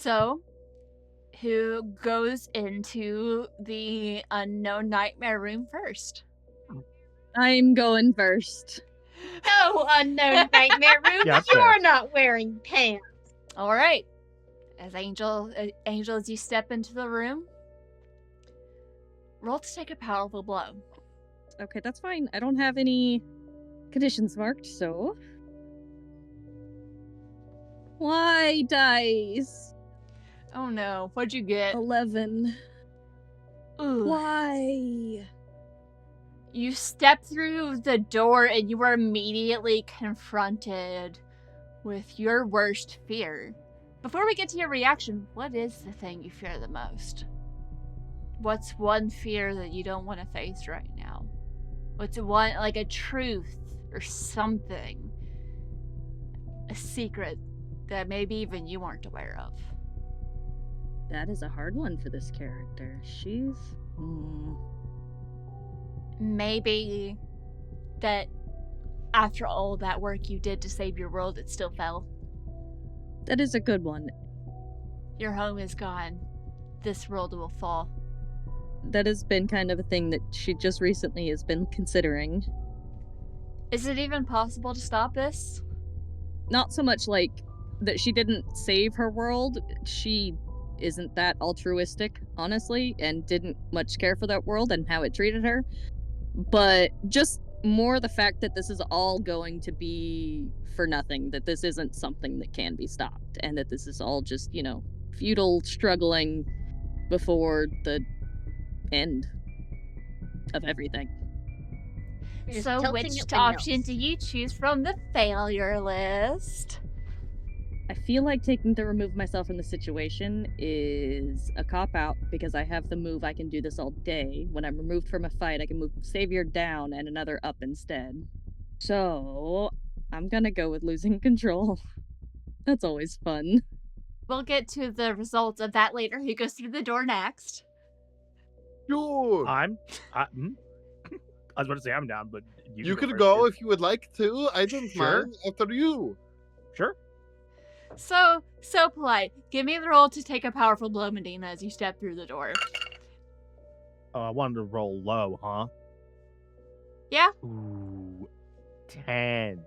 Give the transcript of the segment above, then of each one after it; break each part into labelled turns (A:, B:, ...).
A: So, who goes into the unknown nightmare room first?
B: I'm going first.
C: No, unknown nightmare room.
D: Yeah, that's
C: You're
D: fair.
C: not wearing pants.
A: All right. As Angel, as you step into the room, roll to take a powerful blow.
B: Okay, that's fine. I don't have any conditions marked, so... Why dice?
A: Oh no, what'd you get?
B: 11.
A: Ooh.
B: Why?
A: You step through the door and you are immediately confronted with your worst fear. Before we get to your reaction, what is the thing you fear the most? What's one fear that you don't want to face right now? What's one, like a truth or something? A secret that maybe even you aren't aware of?
B: That is a hard one for this character. She's...
A: Maybe that after all that work you did to save your world, it still fell.
B: That is a good one.
A: Your home is gone. This world will fall.
B: That has been kind of a thing that she just recently has been considering.
A: Is it even possible to stop this?
B: Not so much like that she didn't save her world. She isn't that altruistic, honestly, and didn't much care for that world and how it treated her. But just more the fact that this is all going to be for nothing, that this isn't something that can be stopped, and that this is all just, futile struggling before the end of everything.
C: You're
A: So
C: tilting
A: which
C: it
A: option
C: windows.
A: do you choose from the failure list?
B: I feel like taking to remove myself from the situation is a cop-out because I have the move I can do this all day. When I'm removed from a fight, I can move Savior down and another up instead. So, I'm gonna go with losing control. That's always fun.
A: We'll get to the results of that later. Who goes through the door next?
E: Sure.
D: I was about to say I'm down, but
E: You
D: can
E: could
D: first,
E: go
D: too.
E: if you would like to. I don't
D: Sure.
E: mind. After you.
D: Sure.
A: So polite. Give me the roll to take a powerful blow, Medina, as you step through the door.
D: Oh, I wanted to roll low, huh?
A: Yeah?
D: Ooh, 10.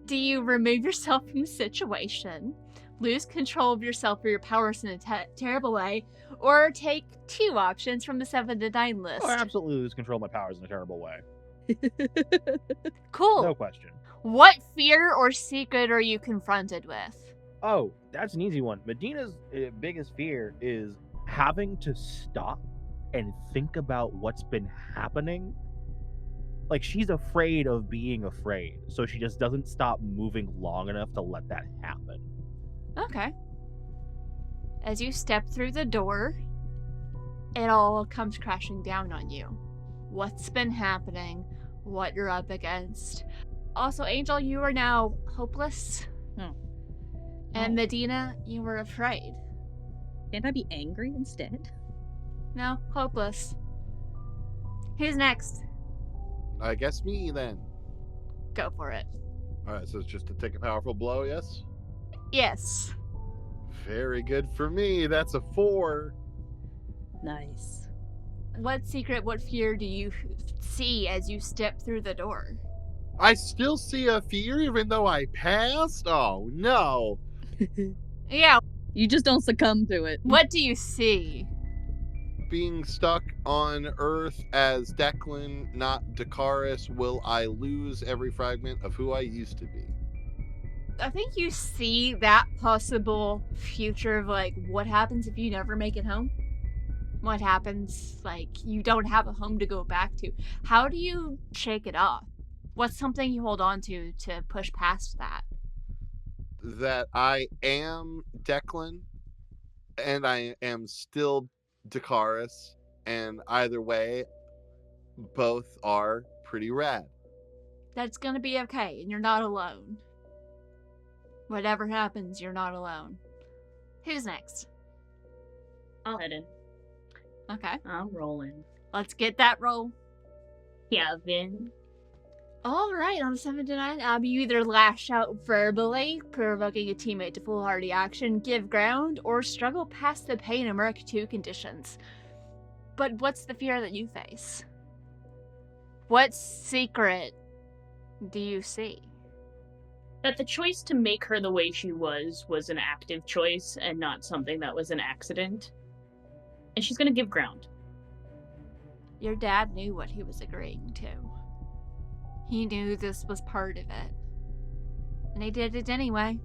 A: Do you remove yourself from the situation, lose control of yourself or your powers in a terrible way, or take two options from the 7 to 9 list?
D: Oh, I absolutely lose control of my powers in a terrible way.
A: Cool.
D: No question.
A: What fear or secret are you confronted with?
D: Oh, that's an easy one. Medina's biggest fear is having to stop and think about what's been happening. Like, she's afraid of being afraid, so she just doesn't stop moving long enough to let that happen.
A: Okay. As you step through the door, it all comes crashing down on you. What's been happening, what you're up against. Also, Angel, you are now hopeless.
B: Oh.
A: And Medina, you were afraid.
B: Can't I be angry instead?
A: No, hopeless. Who's next?
E: I guess me then.
A: Go for it.
E: Alright, so it's just to take a powerful blow, yes?
A: Yes.
E: Very good for me. That's a 4.
B: Nice.
A: What secret, what fear do you see as you step through the door?
E: I still see a fear even though I passed? Oh, no.
A: Yeah,
B: You just don't succumb to it.
A: what do you see?
E: Being stuck on Earth as Declan, not Dakaris, will I lose every fragment of who I used to be?
A: I think you see that possible future of, like, what happens if you never make it home? What happens, like, you don't have a home to go back to? How do you shake it off? What's something you hold on to push past that?
E: That I am Declan, and I am still Dakaris, and either way, both are pretty rad.
A: That's gonna be okay, and you're not alone. Whatever happens, you're not alone. Who's next?
C: I'll head in.
A: Okay,
C: I'm rolling.
A: let's get that roll.
C: Kevin.
A: All right, on a 7 to 9, you either lash out verbally, provoking a teammate to foolhardy action, give ground, or struggle past the pain and mark 2 conditions. But what's the fear that you face? What secret do you see?
C: That the choice to make her the way she was an active choice and not something that was an accident. And she's gonna give ground.
A: Your dad knew what he was agreeing to. He knew this was part of it. And he did it anyway.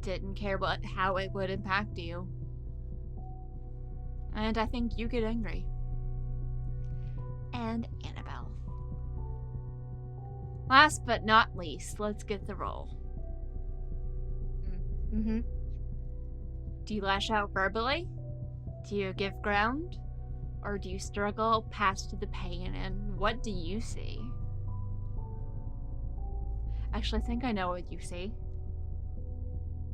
A: Didn't care how it would impact you. And I think you get angry. And Annabelle. Last but not least, let's get the roll.
C: Mm-hmm.
A: Do you lash out verbally? Do you give ground? Or do you struggle past the pain, and what do you see? Actually, I think I know what you see.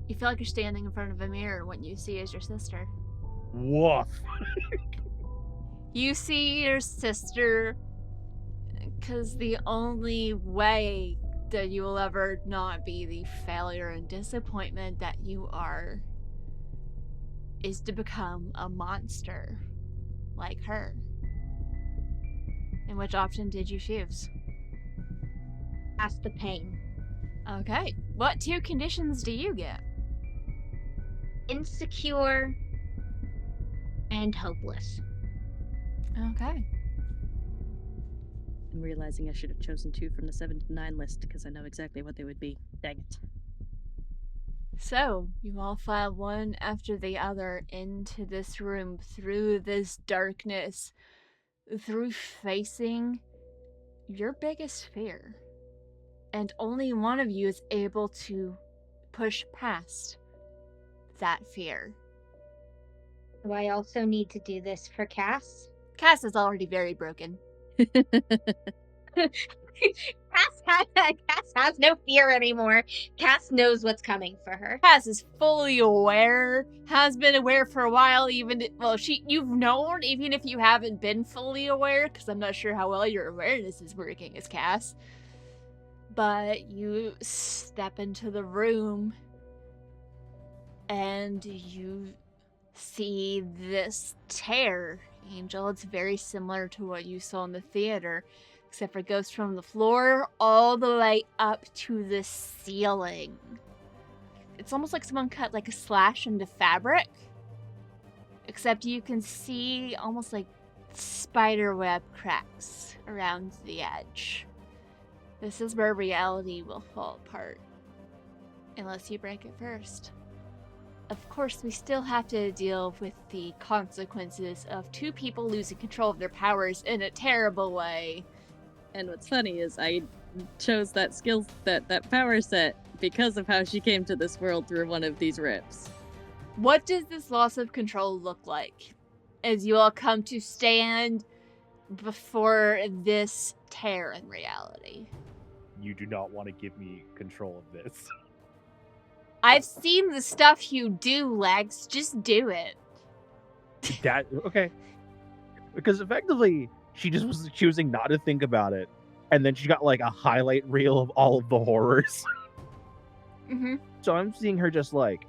A: You feel like you're standing in front of a mirror, and what you see is your sister.
D: Woof.
A: You see your sister, because the only way that you will ever not be the failure and disappointment that you are is to become a monster like her. And which option did you choose?
C: Past the pain.
A: Okay. What 2 conditions do you get?
C: Insecure and hopeless.
A: Okay.
B: I'm realizing I should have chosen 2 from the 7 to 9 list because I know exactly what they would be. Dang it.
A: So, you all file one after the other into this room, through this darkness, through facing your biggest fear. And only one of you is able to push past that fear.
C: Do I also need to do this for Cass?
A: Cass is already very broken.
C: Cass has no fear anymore. Cass knows what's coming for her.
A: Cass is fully aware, has been aware for a while, you've known, even if you haven't been fully aware, because I'm not sure how well your awareness is working as Cass. But you step into the room, and you see this tear, Angel. It's very similar to what you saw in the theater, except for it goes from the floor all the way up to the ceiling. It's almost like someone cut like a slash into fabric, except you can see almost like spiderweb cracks around the edge. This is where reality will fall apart, unless you break it first. Of course, we still have to deal with the consequences of 2 people losing control of their powers in a terrible way.
B: And what's funny is I chose that that power set because of how she came to this world through one of these rips.
A: What does this loss of control look like as you all come to stand before this tear in reality?
D: You do not want to give me control of this.
A: I've seen the stuff you do, Lex. Just do it.
D: That okay? Because effectively, she just was choosing not to think about it, and then she got like a highlight reel of all of the horrors.
A: Mm-hmm.
D: So I'm seeing her just like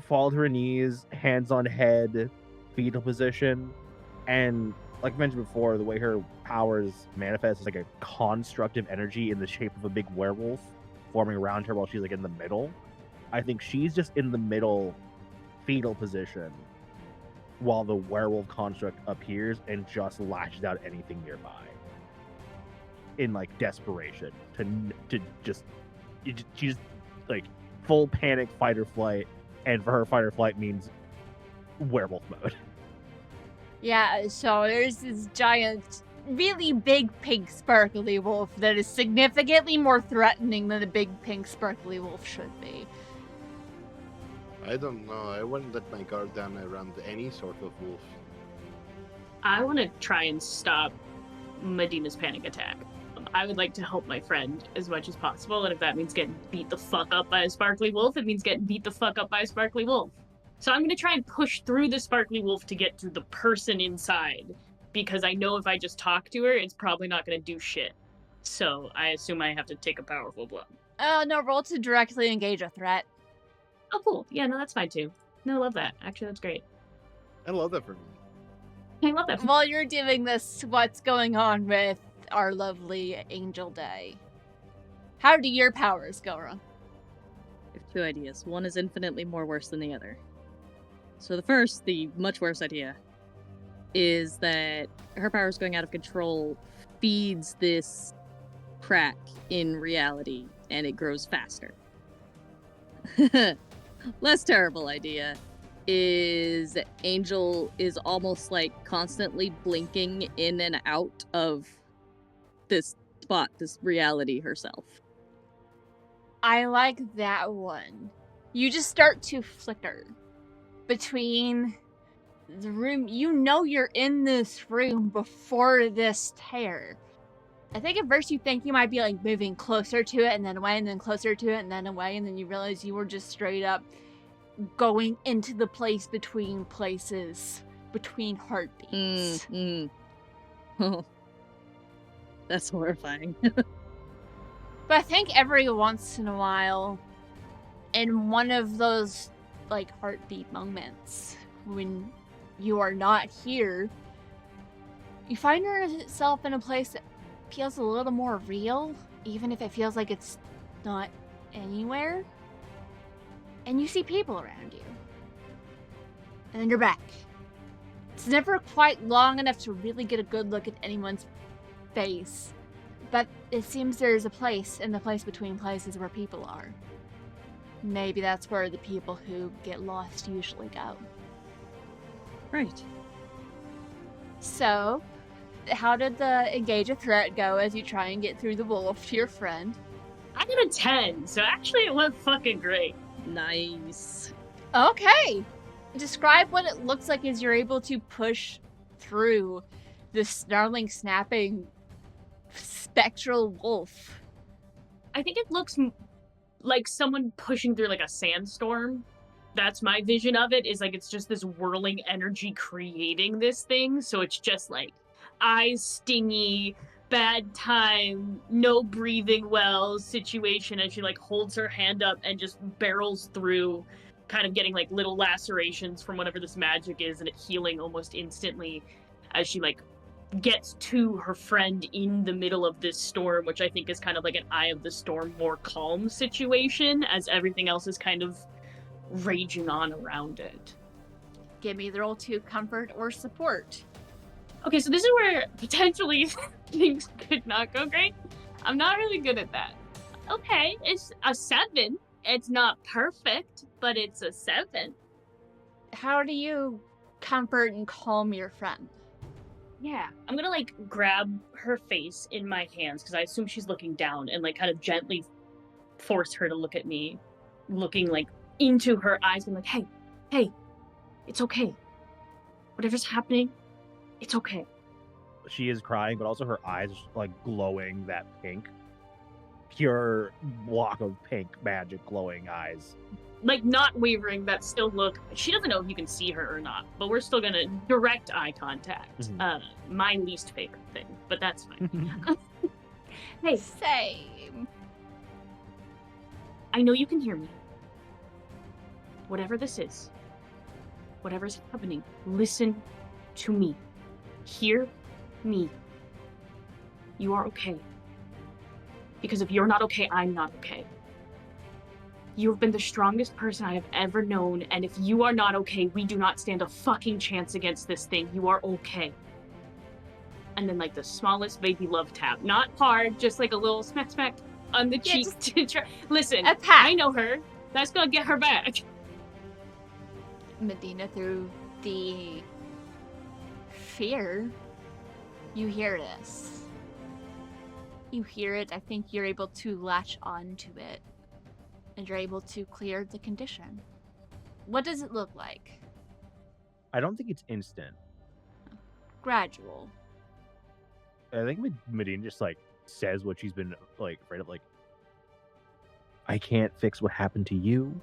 D: fall to her knees, hands on head, fetal position, and like I mentioned before, the way her powers manifest is like a constructive energy in the shape of a big werewolf forming around her while she's like in the middle. I think she's just in the middle fetal position while the werewolf construct appears and just lashes out anything nearby in like desperation she's like full panic, fight or flight, and for her fight or flight means werewolf mode.
A: Yeah, so there's this giant, really big pink sparkly wolf that is significantly more threatening than a big pink sparkly wolf should be.
E: I don't know. I wouldn't let my guard down around any sort of wolf.
C: I want to try and stop Medina's panic attack. I would like to help my friend as much as possible, and if that means getting beat the fuck up by a sparkly wolf, it means getting beat the fuck up by a sparkly wolf. So I'm going to try and push through the sparkly wolf to get to the person inside, because I know if I just talk to her, it's probably not going to do shit. So I assume I have to take a powerful blow.
A: No, roll to directly engage a threat.
C: Oh, cool. Yeah, no, that's fine too. No, I love that. Actually, that's great.
E: I love that for me.
C: I love that.
A: While you're doing this, what's going on with our lovely Angel Day? How do your powers go, Ron?
B: I have two ideas. One is infinitely more worse than the other. So the first, the much worse idea, is that her powers going out of control feeds this crack in reality, and it grows faster. Less terrible idea is Angel is almost like constantly blinking in and out of this spot, this reality herself.
A: I like that one. You just start to flicker between the room. You know you're in this room before this tear. I think at first you think you might be like moving closer to it and then away and then closer to it and then away, and then you realize you were just straight up going into the place between places, between heartbeats.
B: Oh, that's horrifying.
A: But I think every once in a while, in one of those like heartbeat moments, when you are not here, you find yourself in a place that feels a little more real, even if it feels like it's not anywhere. And you see people around you. And then you're back. It's never quite long enough to really get a good look at anyone's face, but it seems there's a place in the place between places where people are. Maybe that's where the people who get lost usually go.
B: Right.
A: So, how did the engage a threat go as you try and get through the wolf to your friend?
C: I got a 10, so actually it went fucking great.
B: Nice.
A: Okay! Describe what it looks like as you're able to push through the snarling, snapping, spectral wolf.
C: I think it looks like someone pushing through like a sandstorm. That's my vision of it, is like it's just this whirling energy creating this thing. So it's just like eyes stingy, bad time, no breathing well situation as she like holds her hand up and just barrels through, kind of getting like little lacerations from whatever this magic is, and it healing almost instantly as she like gets to her friend in the middle of this storm, which I think is kind of like an eye of the storm, more calm situation as everything else is kind of raging on around it.
A: Give me the roll to comfort or support.
C: Okay, so this is where potentially things could not go great. I'm not really good at that. Okay, it's a 7. It's not perfect, but it's a 7.
A: How do you comfort and calm your friend?
C: Yeah, I'm gonna like grab her face in my hands because I assume she's looking down and like kind of gently force her to look at me, looking like into her eyes and like, hey, it's okay. Whatever's happening, it's okay.
D: She is crying, but also her eyes are like glowing that pink. Pure block of pink magic glowing eyes.
C: Like not wavering, that still look. She doesn't know if you can see her or not, but we're still gonna direct eye contact. My least favorite thing, but that's fine. Hey,
A: Same.
C: I know you can hear me. Whatever this is, whatever's happening, listen to me. Hear me. You are okay. Because if you're not okay, I'm not okay. You have been the strongest person I have ever known, and if you are not okay, we do not stand a fucking chance against this thing. You are okay. And then like the smallest baby love tap. Not hard, just like a little smack smack on the cheek to try. Listen,
A: A pat.
C: I know her. That's gonna get her back.
A: Medina, through the fear, you hear this. You hear it. I think you're able to latch on to it. And you're able to clear the condition. What does it look like?
D: I don't think it's instant.
A: Gradual.
D: I think Medina just like says what she's been like afraid of, like, I can't fix what happened to you.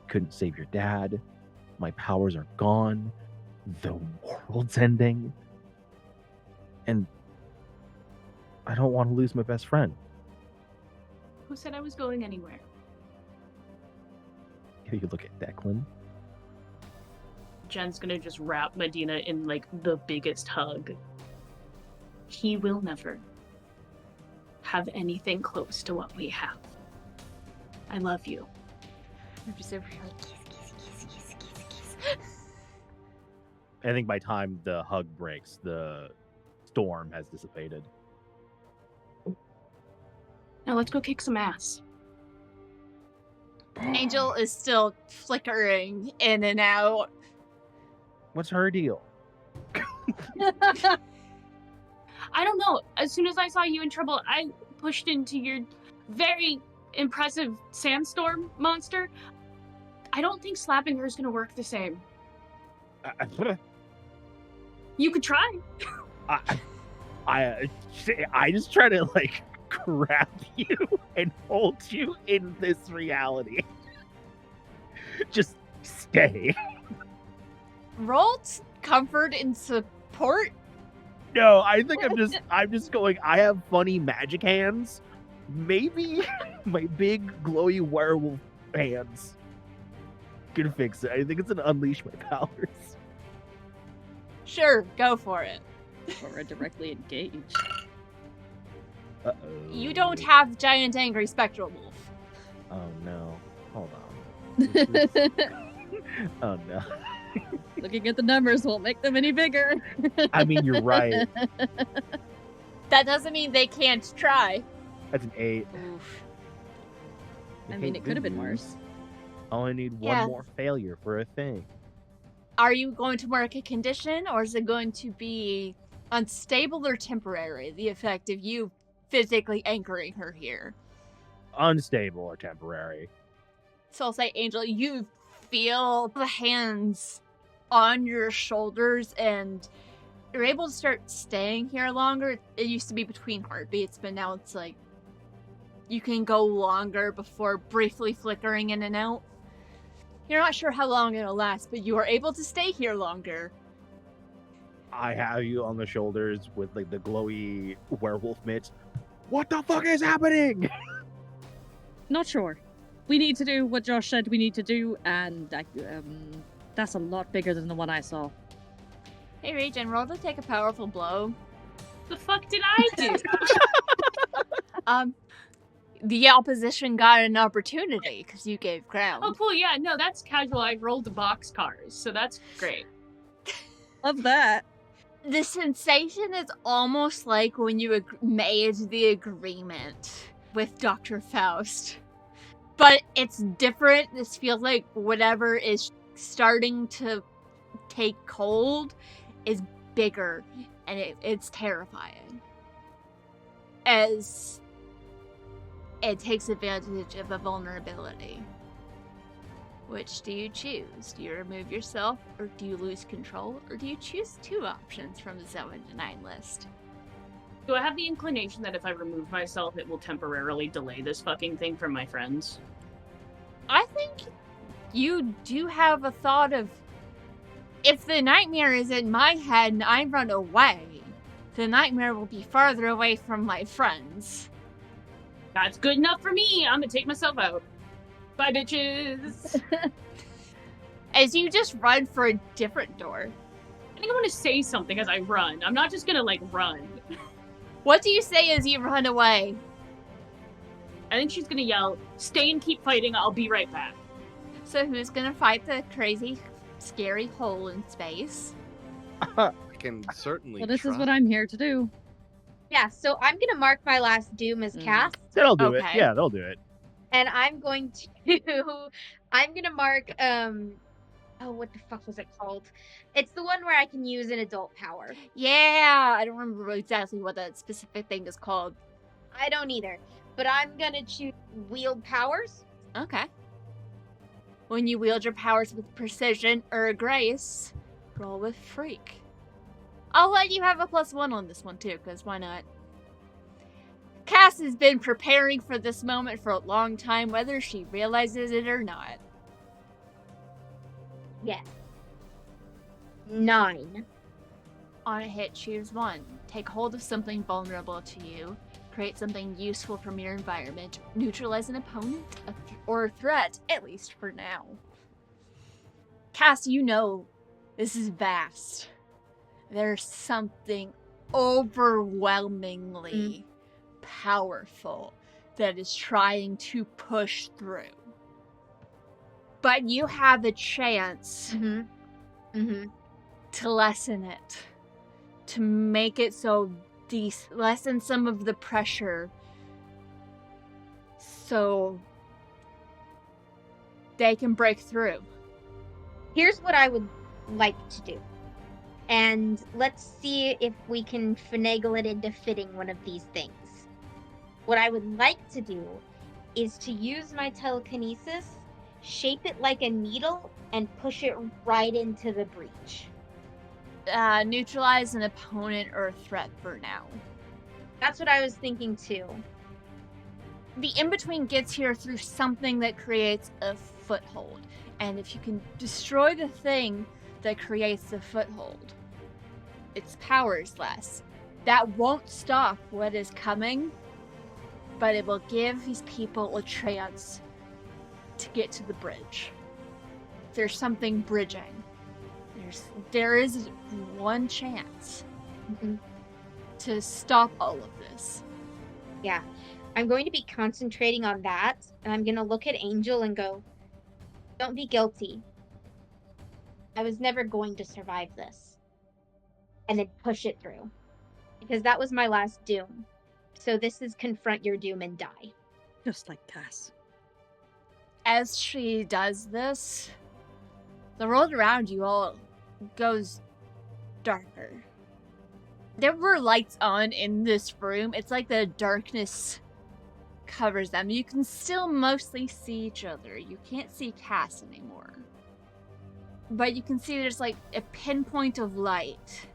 D: Couldn't save your dad. My powers are gone. The world's ending. And I don't want to lose my best friend.
C: Who said I was going anywhere?
D: You look at Declan.
C: Jen's gonna just wrap Medina in like the biggest hug. He will never have anything close to what we have. I love you.
A: I'm just over here like, kiss.
D: I think by the time the hug breaks, the storm has dissipated.
C: Now let's go kick some ass.
A: Angel is still flickering in and out.
D: What's her deal?
C: I don't know. As soon as I saw you in trouble, I pushed into your very impressive sandstorm monster. I don't think slapping her is going to work the same. You could try.
D: I just try to like grab you and hold you in this reality. Just stay.
A: Roll comfort and support.
D: No, I think I'm just going, I have funny magic hands. Maybe my big glowy werewolf hands can fix it. I think it's an unleash my powers.
A: Sure, go for it.
B: Or a directly engaged.
D: Uh-oh.
A: You don't have giant angry spectral wolf.
D: Oh no. Hold on. Oh no.
B: Looking at the numbers won't make them any bigger.
D: I mean, you're right.
A: That doesn't mean they can't try.
D: That's an 8.
A: Oof.
B: I mean, it could have been worse.
D: I only need one
A: Yeah.
D: more failure for a thing.
A: Are you going to mark a condition, or is it going to be unstable or temporary, the effect of you physically anchoring her here?
D: Unstable or temporary.
A: So I'll say, Angel, you feel the hands on your shoulders, and you're able to start staying here longer. It used to be between heartbeats, but now it's like you can go longer before briefly flickering in and out. You're not sure how long it'll last, but you are able to stay here longer.
D: I have you on the shoulders with like the glowy werewolf mitts. What the fuck is happening?
B: Not sure. We need to do what Josh said we need to do, and that's a lot bigger than the one I saw.
A: Hey, Regen, roll to take a powerful blow.
C: The fuck did I do?
A: The opposition got an opportunity because you gave ground.
C: Oh, cool. Yeah, no, that's casual. I rolled the boxcars, so that's great.
B: Love that.
A: The sensation is almost like when you made the agreement with Dr. Faust. But it's different. This feels like whatever is starting to take hold is bigger, and it's terrifying. As it takes advantage of a vulnerability. Which do you choose? Do you remove yourself, or do you lose control, or do you choose 2 options from the 7 to 9 list?
C: Do I have the inclination that if I remove myself, it will temporarily delay this fucking thing from my friends?
A: I think you do have a thought of, if the nightmare is in my head and I run away, the nightmare will be farther away from my friends.
C: That's good enough for me. I'm gonna take myself out. Bye, bitches.
A: As you just run for a different door.
C: I think I want to say something as I run. I'm not just gonna, like, run.
A: What do you say as you run away?
C: I think she's gonna yell, "Stay and keep fighting, I'll be right back."
A: So who's gonna fight the crazy, scary hole in space?
E: I can certainly
B: Well, this is
E: try.
B: what I'm here to do.
F: Yeah, so I'm gonna mark my last doom as cast,
D: That'll do it.
A: Okay.
D: Yeah, they'll do it.
F: and I'm going to mark oh, what the fuck was it called? It's the one where I can use an adult power.
A: Yeah, I don't remember exactly what that specific thing is called.
F: I don't either, but I'm gonna choose wield powers.
A: Okay. When you wield your powers with precision or grace, roll with freak. I'll let you have a +1 on this one too, because why not? Cass has been preparing for this moment for a long time, whether she realizes it or not.
F: Yes. 9.
A: On a hit, choose one. Take hold of something vulnerable to you. Create something useful from your environment. Neutralize an opponent or threat, at least for now. Cass, you know this is vast. There's something overwhelmingly powerful that is trying to push through. But you have a chance to lessen it. To make it so lessen some of the pressure so they can break through.
F: Here's what I would like to do. And let's see if we can finagle it into fitting one of these things. What I would like to do is to use my telekinesis, shape it like a needle, and push it right into the breach.
A: Neutralize an opponent or threat for now.
F: That's what I was thinking too.
A: The in-between gets here through something that creates a foothold. And if you can destroy the thing that creates the foothold, its power is less. That won't stop what is coming, but it will give these people a chance to get to the bridge. There's something bridging. There is one chance to stop all of this.
F: Yeah. I'm going to be concentrating on that, and I'm going to look at Angel and go, don't be guilty. I was never going to survive this. And then push it through. Because that was my last doom. So this is confront your doom and die.
B: Just like Cass.
A: As she does this, the world around you all goes darker. There were lights on in this room. It's like the darkness covers them. You can still mostly see each other. You can't see Cass anymore. But you can see there's like a pinpoint of light.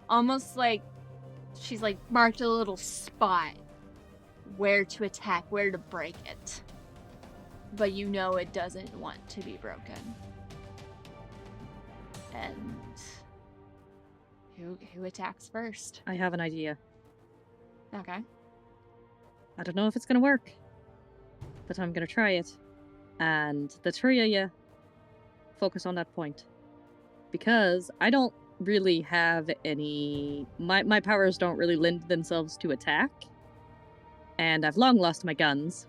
A: Almost like she's like marked a little spot where to attack, where to break it. But you know it doesn't want to be broken. And who attacks first?
B: I have an idea.
A: Okay.
B: I don't know if it's gonna work, but I'm gonna try it. And the three of you focus on that point. Because I don't really have any... My powers don't really lend themselves to attack. And I've long lost my guns.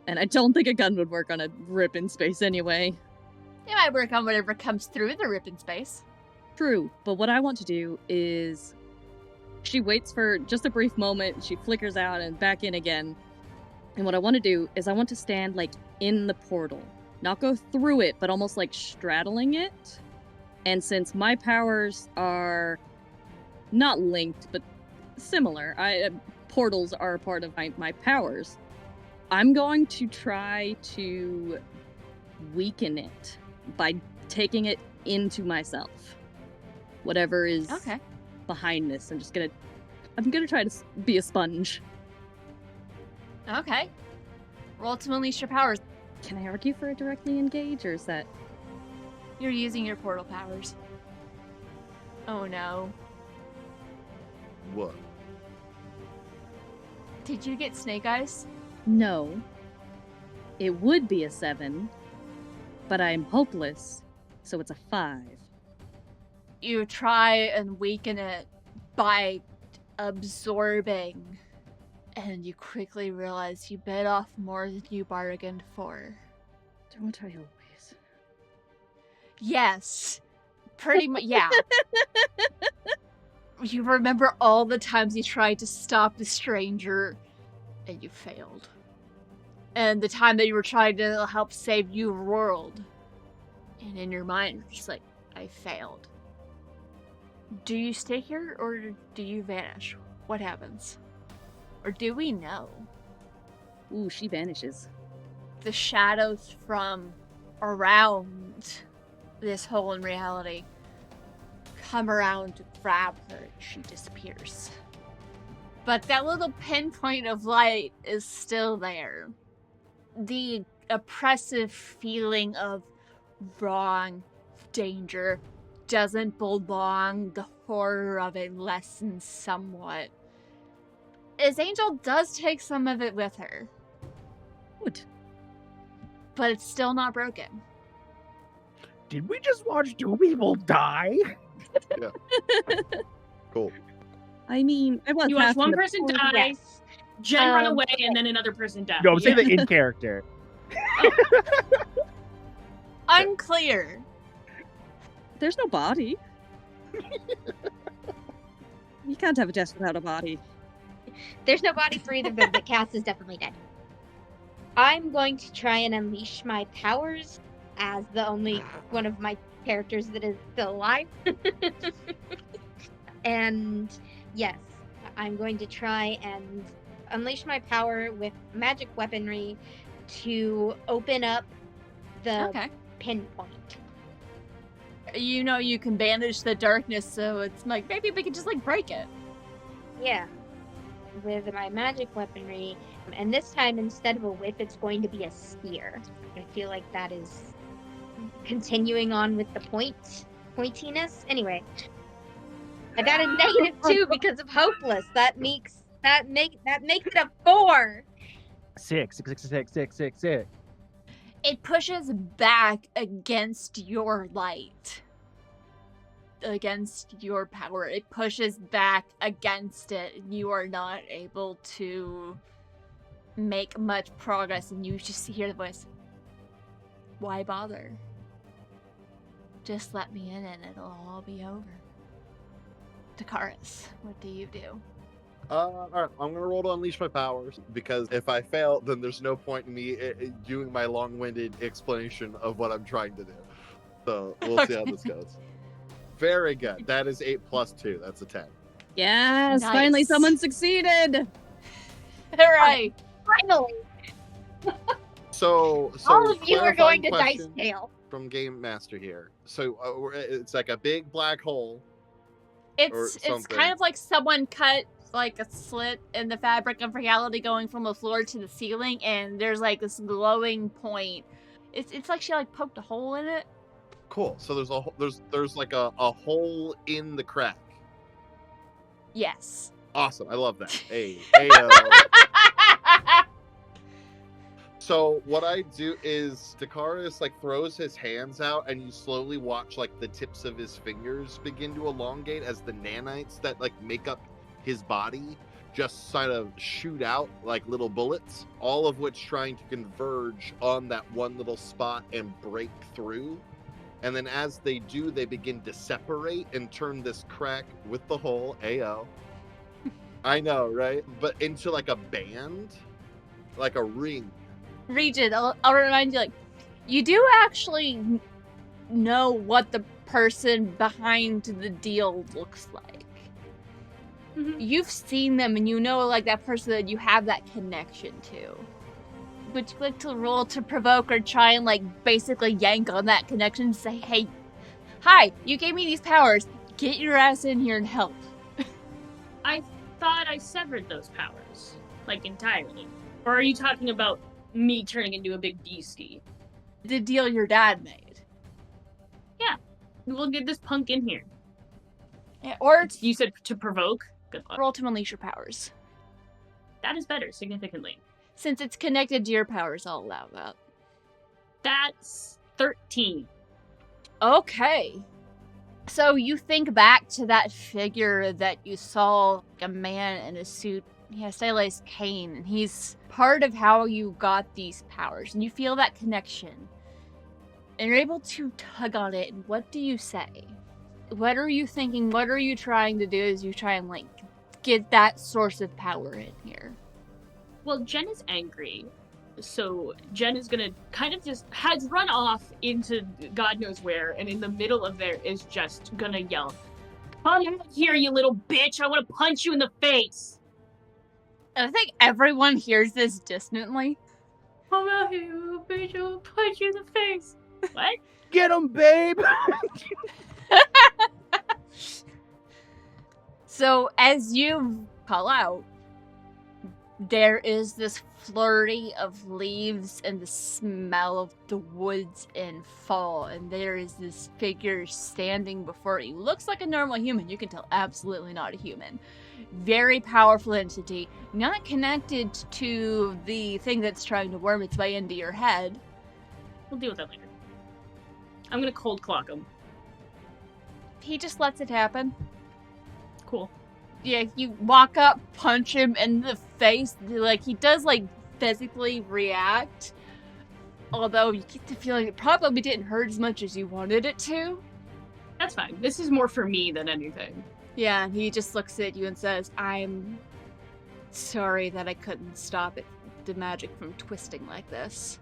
B: And I don't think a gun would work on a rip in space anyway.
A: It might work on whatever comes through the rip in space.
B: True, but what I want to do is... She waits for just a brief moment, she flickers out and back in again. And what I want to do is I want to stand, like, in the portal. Not go through it, but almost, like, straddling it. And since my powers are not linked, but similar, portals are a part of my powers, I'm going to try to weaken it by taking it into myself. Whatever is behind this, I'm gonna try to be a sponge.
A: Okay. Roll to unleash your powers.
B: Can I argue for a directly engage, or is that...
A: You're using your portal powers. Oh no.
E: What?
A: Did you get snake eyes?
B: No. It would be a 7, but I'm hopeless, so it's a 5.
A: You try and weaken it by absorbing, and you quickly realize you bit off more than you bargained for.
B: Don't I always?
A: Yes. Pretty much, yeah. You remember all the times you tried to stop the stranger, and you failed. And the time that you were trying to help save your world. And in your mind, you're just like, I failed. Do you stay here, or do you vanish? What happens? Or do we know?
B: Ooh, she vanishes.
A: The shadows from around this hole in reality come around to grab her, and she disappears. But that little pinpoint of light is still there. The oppressive feeling of wrong, danger, doesn't belong, the horror of it lessens somewhat. His angel does take some of it with her.
B: Good.
A: But it's still not broken.
D: Did we just watch 2 people die?
E: Cool.
B: I mean, I was
C: You watch
B: half in
C: one
B: the-
C: person die,
F: Yes.
C: Jen run away, and then another person die.
D: No, I'm saying
C: Yeah.
D: the in character.
A: Unclear.
B: There's no body. You can't have a death without a body.
F: There's no body for either of them, but Cass is definitely dead. I'm going to try and unleash my powers as the only one of my characters that is still alive. And yes, I'm going to try and unleash my power with magic weaponry to open up the
A: Okay.
F: pinpoint.
A: You know you can banish the darkness, so it's like, maybe we could just, like, break it.
F: Yeah. With my magic weaponry. And this time, instead of a whip, it's going to be a spear. I feel like that is continuing on with the pointiness. Anyway. I got a -2 because of hopeless. That makes it a 4.
D: 6.
A: It pushes back against your light. Against your power. It pushes back against it. You are not able to make much progress, and you just hear the voice. Why bother? Just let me in and it'll all be over. Dakaris, what do you do?
E: Alright, I'm gonna roll to unleash my powers, because if I fail, then there's no point in me doing my long-winded explanation of what I'm trying to do. So, we'll see how this goes. Very good. That is 8 plus 2. That's a 10.
B: Yes,
A: Nice.
B: finally someone succeeded.
A: Alright.
F: Finally!
E: So
F: All of you are going to
E: clarifying
F: Dice
E: question
F: Tale.
E: from Game Master here. So it's like a big black hole. Or
A: It's
E: something.
A: kind of like someone cut like a slit in the fabric of reality going from the floor to the ceiling, and there's like this glowing point. It's like she like poked a hole in it.
E: Cool. So there's like a hole in the crack.
A: Yes.
E: Awesome. I love that. Hey. So what I do is Dakaris like throws his hands out, and you slowly watch like the tips of his fingers begin to elongate as the nanites that like make up his body just kind of shoot out like little bullets, all of which trying to converge on that one little spot and break through. And then as they do, they begin to separate and turn this crack with the hole, AO. I know, right? But into like a band, like a ring.
A: Regent, I'll remind you, like, you do actually know what the person behind the deal looks like.
C: Mhm.
A: You've seen them, and you know, like, that person that you have that connection to. Would you like to roll to provoke or try and, like, basically yank on that connection and say, hey, hi, you gave me these powers. Get your ass in here and help.
C: I thought I severed those powers, like entirely. Or are you talking about me turning into a big beastie?
A: The deal your dad made.
C: We'll get this punk in here.
A: Yeah, or
C: You said to provoke? Good luck.
A: roll to unleash your powers.
C: That is better, significantly.
A: Since it's connected to your powers, I'll allow that.
C: That's 13.
A: Okay. So you think back to that figure that you saw, a man in a suit. He has stylized cane, and he's part of how you got these powers. And you feel that connection. And you're able to tug on it. And what do you say? What are you thinking? What are you trying to do as you try and, like, get that source of power in here?
C: Well, Jen is angry. So Jen is gonna kind of has run off into God knows where, and in the middle of there is just gonna yell, "Come out here, you little bitch! I want to punch you in the face!"
A: I think everyone hears this distantly.
C: Come out here, you little bitch! I want to punch you in the face. What?
D: Get him, babe!
A: So as you call out, there is this flurry of leaves and the smell of the woods in fall, and there is this figure standing before you. Looks like a normal human. You can tell absolutely not a human. Very powerful entity, not connected to the thing that's trying to worm its way into your head.
C: We'll deal with that later. I'm gonna cold clock him.
A: He just lets it happen.
C: Cool.
A: Yeah, you walk up, punch him in the face, like, he does, like, physically react. Although, you get the feeling it probably didn't hurt as much as you wanted it to.
C: That's fine. This is more for me than anything.
A: Yeah, and he just looks at you and says, I'm sorry that I couldn't stop it, the magic from twisting like this.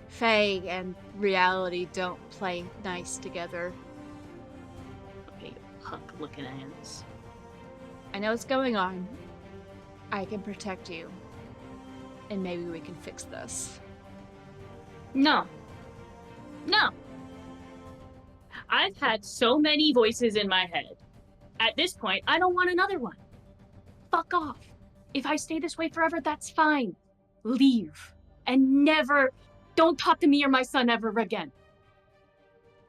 A: Fae and reality don't play nice together.
C: Okay, huck looking ass.
A: I know what's going on. I can protect you. And maybe we can fix this.
C: No. No. I've had so many voices in my head. At this point, I don't want another one. Fuck off. If I stay this way forever, that's fine. Leave. And don't talk to me or my son ever again.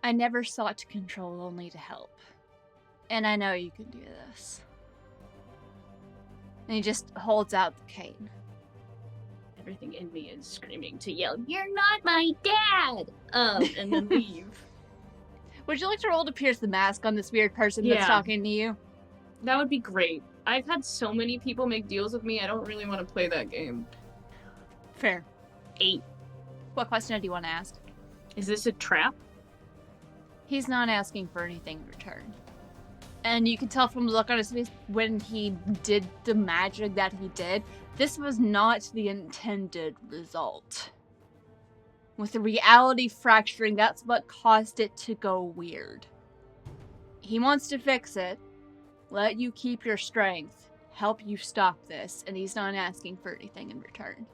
A: I never sought to control, only to help. And I know you can do this. And he just holds out the cane.
C: Everything in me is screaming to yell, "You're not my dad!" And then leave.
A: Would you like to roll to pierce the mask on this weird person
C: Yeah.
A: that's talking to you?
C: That would be great. I've had so many people make deals with me, I don't really want to play that game.
A: Fair.
C: 8.
A: What question do you want to ask?
C: Is this a trap?
A: He's not asking for anything in return. And you can tell from the look on his face when he did the magic that he did, this was not the intended result. With the reality fracturing, that's what caused it to go weird. He wants to fix it, let you keep your strength, help you stop this, and he's not asking for anything in return.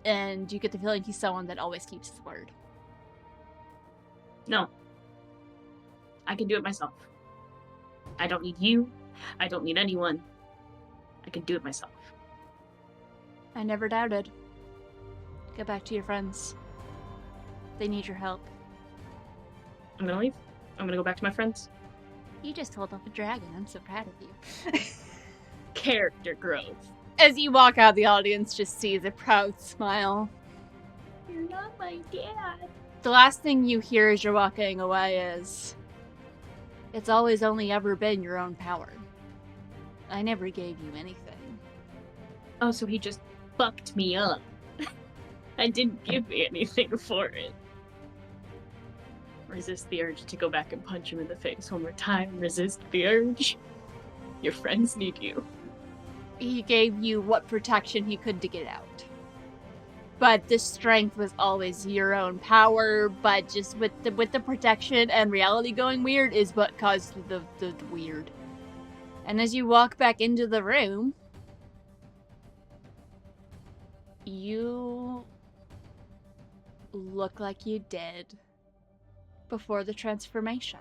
A: And you get the feeling he's someone that always keeps his word.
C: No. I can do it myself. I don't need you. I don't need anyone. I can do it myself.
A: I never doubted. Get back to your friends. They need your help.
C: I'm gonna leave. I'm gonna go back to my friends.
A: You just told off a dragon. I'm so proud of you.
C: Character growth.
A: As you walk out, the audience just sees a proud smile.
C: You're not my dad.
A: The last thing you hear as you're walking away is, it's always only ever been your own power. I never gave you anything.
C: Oh, so he just fucked me up. And didn't give me anything for it. Resist the urge to go back and punch him in the face one more time. Resist the urge. Your friends need you.
A: He gave you what protection he could to get out. But the strength was always your own power, but just with the protection and reality going weird is what caused the weird. And as you walk back into the room, you look like you did before the transformation.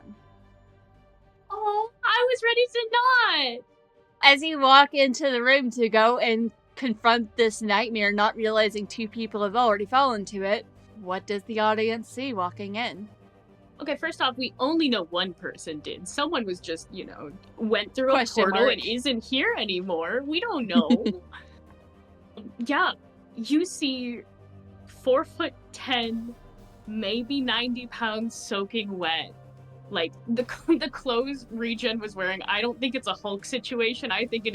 C: Oh, I was ready to not!
A: As you walk into the room to go and confront this nightmare, not realizing two people have already fallen to it, what does the audience see walking in?
C: Okay, first off, we only know one person did. Someone was just, went through
A: Question
C: a portal
A: mark.
C: and isn't here anymore. We don't know. Yeah, you see 4'10", maybe 90 pounds soaking wet. Like, the clothes Regen was wearing, I don't think it's a Hulk situation. I think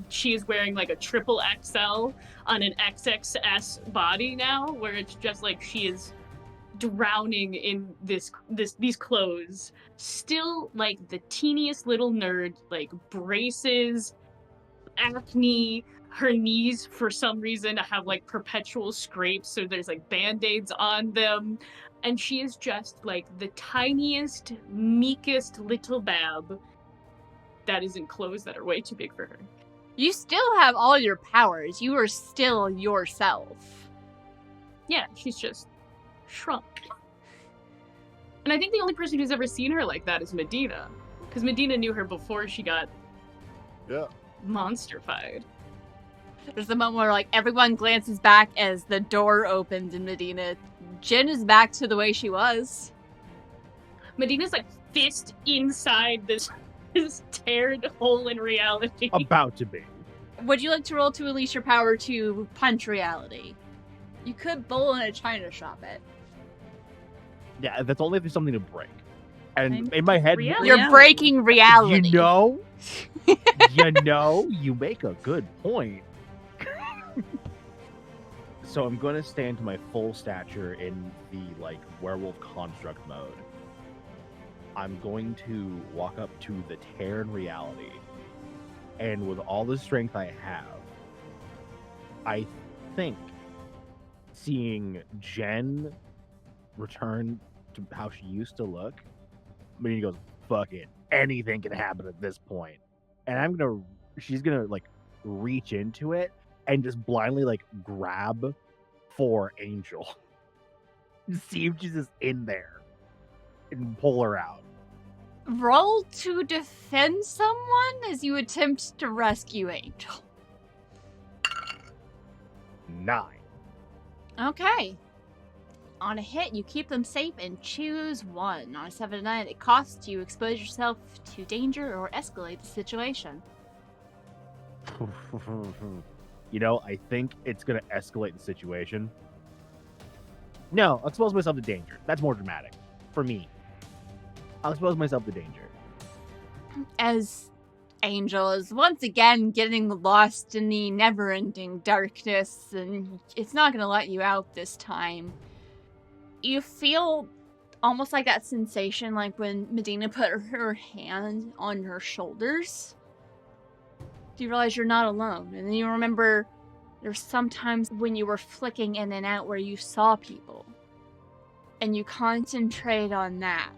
C: she is wearing like a triple XL on an XXS body now, where it's just like she is drowning in these clothes. Still like the teeniest little nerd, like braces, acne, her knees for some reason have like perpetual scrapes, so there's like band-aids on them. And she is just like the tiniest, meekest little bab that is in clothes that are way too big for her.
A: You still have all your powers. You are still yourself.
C: Yeah, she's just shrunk. And I think the only person who's ever seen her like that is Medina. Because Medina knew her before she got
E: Yeah.
C: monster-fied.
A: There's a moment where like everyone glances back as the door opens in Medina. Jin is back to the way she was.
C: Medina's like fist inside this teared hole in reality.
D: About to be.
A: Would you like to roll to release your power to punch reality? You could bowl in a china shop it.
D: Yeah, that's only if there's something to break. And
B: I'm-
D: in my head,
C: Reality.
A: You're breaking reality.
D: you make a good point. So I'm going to stand to my full stature in the like werewolf construct mode. I'm going to walk up to the tear in reality, and with all the strength I have, I think seeing Jen return to how she used to look, Medina goes, "Fuck it, anything can happen at this point," and she's gonna like reach into it and just blindly like grab for Angel, see if she's just in there, and pull her out.
A: Roll to defend someone as you attempt to rescue Angel.
D: 9.
A: Okay. On a hit, you keep them safe and choose one. On a 7 to 9, it costs you expose yourself to danger or escalate the situation.
D: You know, I think it's gonna escalate the situation. No, I'll expose myself to danger. That's more dramatic. For me. I'll expose myself to danger.
A: As Angel is once again getting lost in the never-ending darkness, and it's not going to let you out this time. You feel almost like that sensation like when Medina put her hand on your shoulders. You realize you're not alone, and then you remember there's sometimes when you were flicking in and out where you saw people, and you concentrate on that.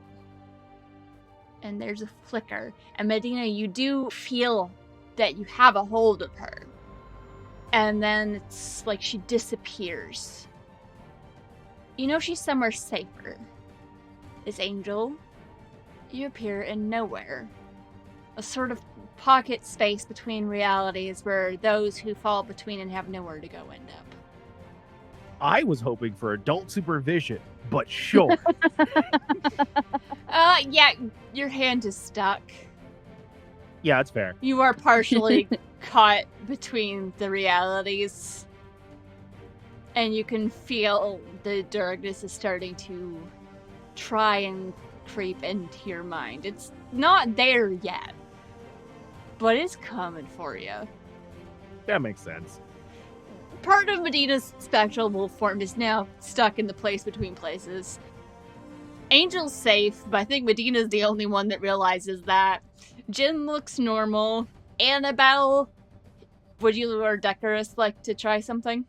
A: And there's a flicker. And Medina, you do feel that you have a hold of her. And then it's like she disappears. You know she's somewhere safer. As Angel, you appear in nowhere. A sort of pocket space between realities where those who fall between and have nowhere to go end up.
D: I was hoping for adult supervision, but sure.
A: Yeah, your hand is stuck.
D: Yeah, that's fair.
A: You are partially caught between the realities. And you can feel the darkness is starting to try and creep into your mind. It's not there yet, but it's coming for you.
D: That makes sense.
A: Part of Medina's spectral wolf form is now stuck in the place between places. Angel's safe, but I think Medina's the only one that realizes that. Jin looks normal. Annabelle, would you or Decorous like to try something?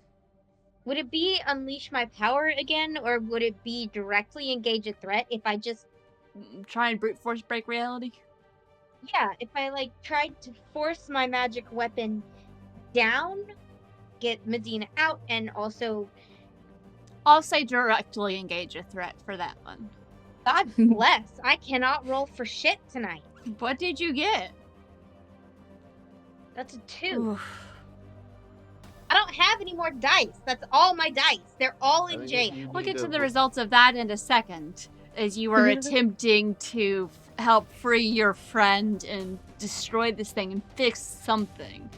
F: Would it be unleash my power again, or would it be directly engage a threat if I just...
A: Try and brute force break reality?
F: Yeah, if I, like, tried to force my magic weapon down, get Medina out, and also...
A: I'll say directly engage a threat for that one.
F: God bless, I cannot roll for shit tonight.
A: What did you get?
F: That's a 2.
A: Oof.
F: I don't have any more dice. That's all my dice. They're all in jail.
A: We'll get to the results of that in a second, as you are attempting to help free your friend and destroy this thing and fix something.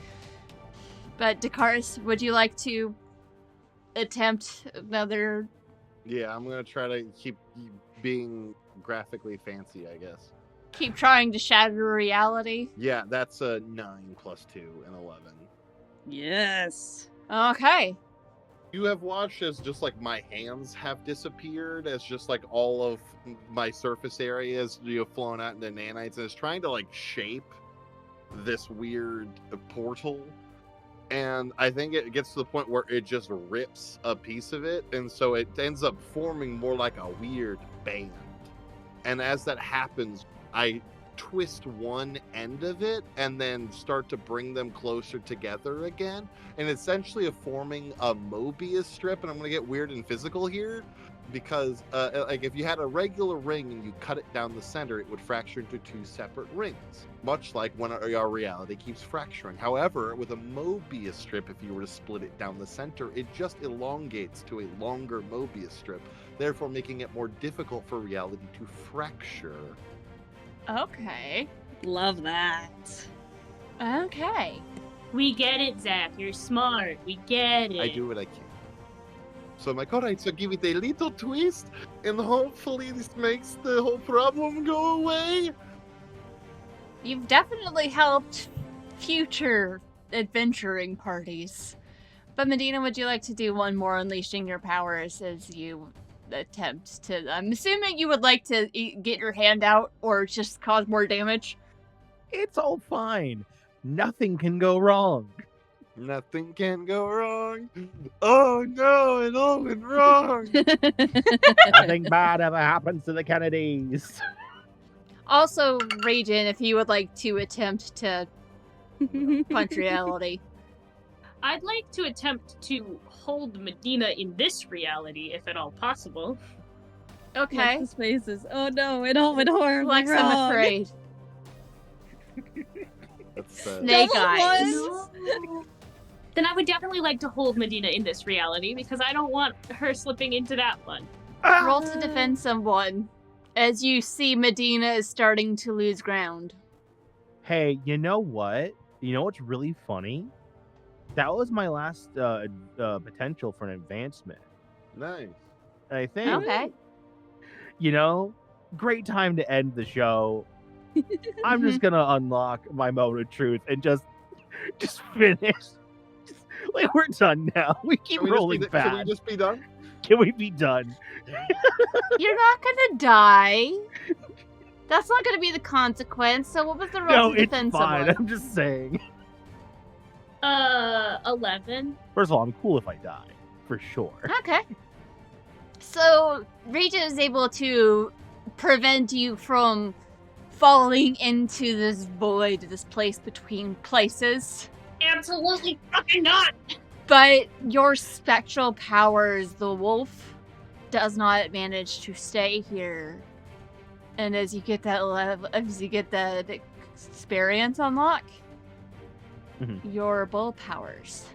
A: But Dakaris, would you like to attempt another?
E: Yeah, I'm gonna try to keep being graphically fancy, I guess.
A: Keep trying to shatter reality?
E: Yeah, that's a 9 plus 2 and 11.
B: Yes.
A: Okay.
E: You have watched as just like my hands have disappeared, as just like all of my surface areas, flown out into nanites, and it's trying to like shape this weird portal. And I think it gets to the point where it just rips a piece of it, and so it ends up forming more like a weird band. And as that happens, I twist one end of it and then start to bring them closer together again, and essentially forming a Mobius strip. And I'm going to get weird and physical here, because like if you had a regular ring and you cut it down the center, it would fracture into two separate rings, much like when our reality keeps fracturing. However, with a Mobius strip, if you were to split it down the center, it just elongates to a longer Mobius strip, therefore making it more difficult for reality to fracture.
A: Okay.
B: Love that.
A: Okay.
C: We get it, Zach. You're smart. We get it.
E: I do what I can. So I'm like, alright, so give it a little twist, and hopefully this makes the whole problem go away.
A: You've definitely helped future adventuring parties. But Medina, would you like to do one more unleashing your powers as you attempt to... I'm assuming you would like to get your hand out or just cause more damage?
D: It's all fine. Nothing can go wrong.
E: Nothing can go wrong. Oh no, it all went wrong.
D: Nothing bad ever happens to the Kennedys.
A: Also, Ragin, if you would like to attempt to punch reality.
C: I'd like to attempt to hold Medina in this reality, if at all possible.
A: Okay.
B: Lex's faces. Oh no, it all went horribly
A: Lex,
B: wrong.
A: I'm afraid.
E: That's
A: Snake
B: Double
A: eyes.
B: ones.
C: Then I would definitely like to hold Medina in this reality because I don't want her slipping into that one.
A: Roll to defend someone as you see Medina is starting to lose ground.
D: Hey, you know what? You know what's really funny? That was my last potential for an advancement.
E: nice.
D: And I think,
A: Okay.
D: you know, great time to end the show. I'm just gonna unlock my moment of truth and just finish. Like, we're done now. We keep
E: Can we
D: rolling
E: just be, can we
D: bad.
E: just be done?
D: Can we be done?
A: You're not gonna die. That's not gonna be the consequence. So what was the roll
D: No,
A: to
D: it's
A: defend
D: fine.
A: someone?
D: I'm just saying.
C: 11.
D: First of all, I'm cool if I die, for sure.
A: Okay. So Regent is able to prevent you from falling into this void, this place between places.
C: Absolutely fucking not!
A: But your spectral powers, the wolf, does not manage to stay here. And as you get that experience unlock, your bull powers